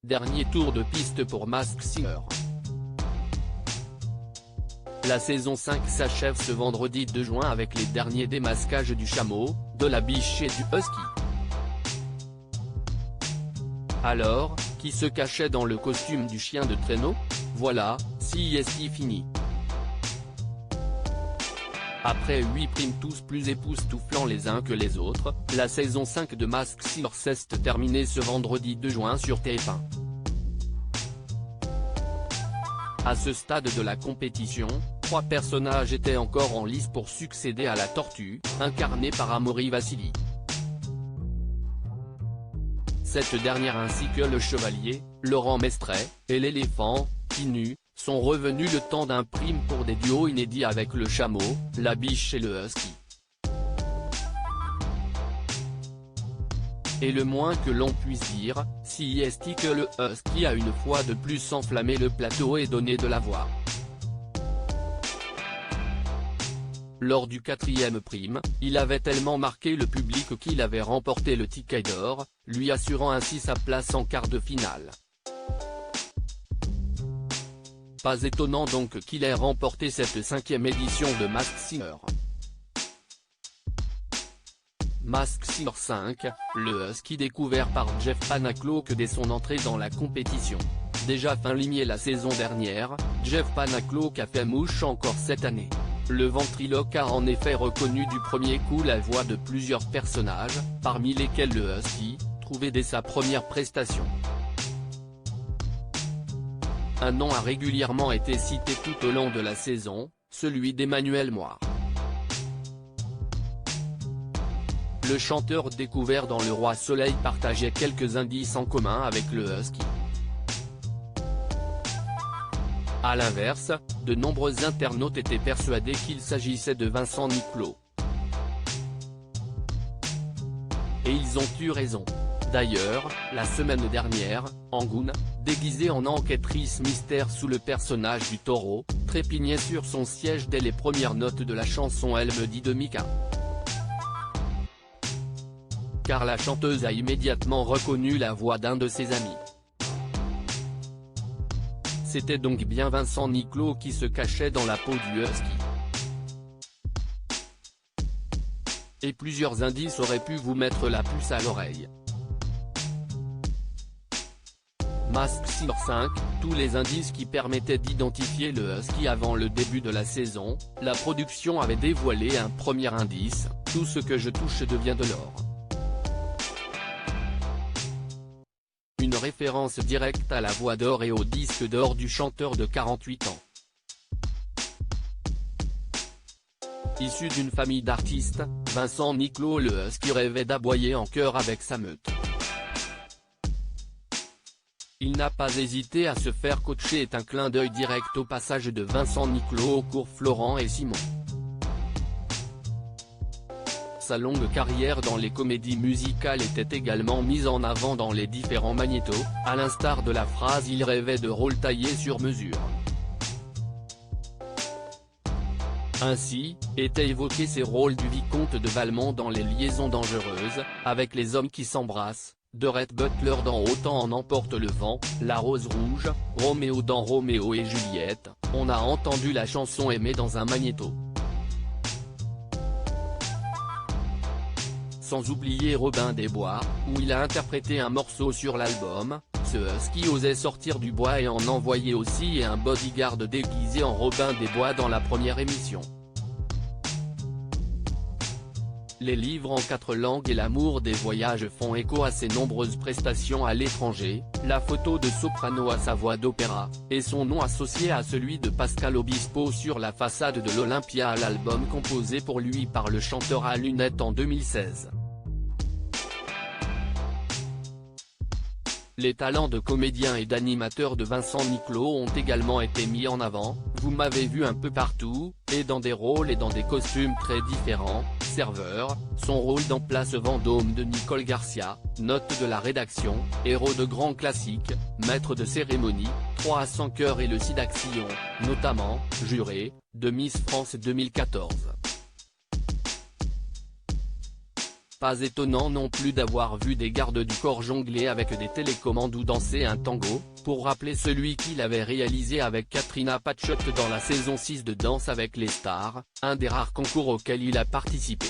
dernier tour de piste pour Masked Singer. La saison 5 s'achève ce vendredi 2 juin avec les derniers démasquages du chameau, de la biche et du husky. Alors, qui se cachait dans le costume du chien de traîneau? Voilà, CISI fini. Après 8 primes tous plus époustouflants les uns que les autres, la saison 5 de Masked Singer s'est terminée ce vendredi 2 juin sur TF1. À ce stade de la compétition, 3 personnages étaient encore en lice pour succéder à la tortue, incarnée par Amaury Vassili. Cette dernière ainsi que le chevalier, Laurent Mestret, et l'éléphant, Kinu, sont revenus le temps d'un prime pour des duos inédits avec le chameau, la biche et le husky. Et le moins que l'on puisse dire, si est que le husky a une fois de plus enflammé le plateau et donné de la voix. Lors du 4e prime, il avait tellement marqué le public qu'il avait remporté le ticket d'or, lui assurant ainsi sa place en quart de finale. Pas étonnant donc qu'il ait remporté cette 5e édition de Masked Singer. Masked Singer 5, le husky découvert par Jeff Panaclock dès son entrée dans la compétition. Déjà fin limier la saison dernière, Jeff Panaclock a fait mouche encore cette année. Le ventriloque a en effet reconnu du premier coup la voix de plusieurs personnages, parmi lesquels le husky, trouvé dès sa première prestation. Un nom a régulièrement été cité tout au long de la saison, celui d'Emmanuel Moir. Le chanteur découvert dans Le Roi Soleil partageait quelques indices en commun avec le husky. A l'inverse, de nombreux internautes étaient persuadés qu'il s'agissait de Vincent Niclot. Et ils ont eu raison. D'ailleurs, la semaine dernière, Angoune, déguisée en enquêtrice mystère sous le personnage du taureau, trépignait sur son siège dès les premières notes de la chanson Elle me dit de Mika. Car la chanteuse a immédiatement reconnu la voix d'un de ses amis. C'était donc bien Vincent Niclot qui se cachait dans la peau du husky. Et plusieurs indices auraient pu vous mettre la puce à l'oreille. Masked Singer 5, tous les indices qui permettaient d'identifier le husky avant le début de la saison, la production avait dévoilé un premier indice, tout ce que je touche devient de l'or. Une référence directe à la voix d'or et au disque d'or du chanteur de 48 ans. Issu d'une famille d'artistes, Vincent Niclot le husky rêvait d'aboyer en chœur avec sa meute. Il n'a pas hésité à se faire coacher est un clin d'œil direct au passage de Vincent Niclot au cours Florent et Simon. Sa longue carrière dans les comédies musicales était également mise en avant dans les différents magnétos, à l'instar de la phrase « Il rêvait de rôles taillés sur mesure ». Ainsi, étaient évoqués ces rôles du vicomte de Valmont dans Les Liaisons dangereuses, avec Les hommes qui s'embrassent, de Rhett Butler dans Autant en emporte le vent, La rose rouge, Roméo dans Roméo et Juliette, on a entendu la chanson aimée dans un magnéto. Sans oublier Robin des Bois, où il a interprété un morceau sur l'album, ce husky osait sortir du bois et en envoyer aussi un bodyguard déguisé en Robin des Bois dans la première émission. Les livres en 4 langues et l'amour des voyages font écho à ses nombreuses prestations à l'étranger, la photo de soprano à sa voix d'opéra, et son nom associé à celui de Pascal Obispo sur la façade de l'Olympia à l'album composé pour lui par le chanteur à lunettes en 2016. Les talents de comédien et d'animateur de Vincent Niclot ont également été mis en avant, vous m'avez vu un peu partout, et dans des rôles et dans des costumes très différents, serveur, son rôle dans Place Vendôme de Nicole Garcia, note de la rédaction, héros de grands classiques, maître de cérémonie, 3 à 100 cœurs et le Sidaxillon, notamment, juré, de Miss France 2014. Pas étonnant non plus d'avoir vu des gardes du corps jongler avec des télécommandes ou danser un tango, pour rappeler celui qu'il avait réalisé avec Katrina Patchett dans la saison 6 de Danse avec les stars, un des rares concours auxquels il a participé.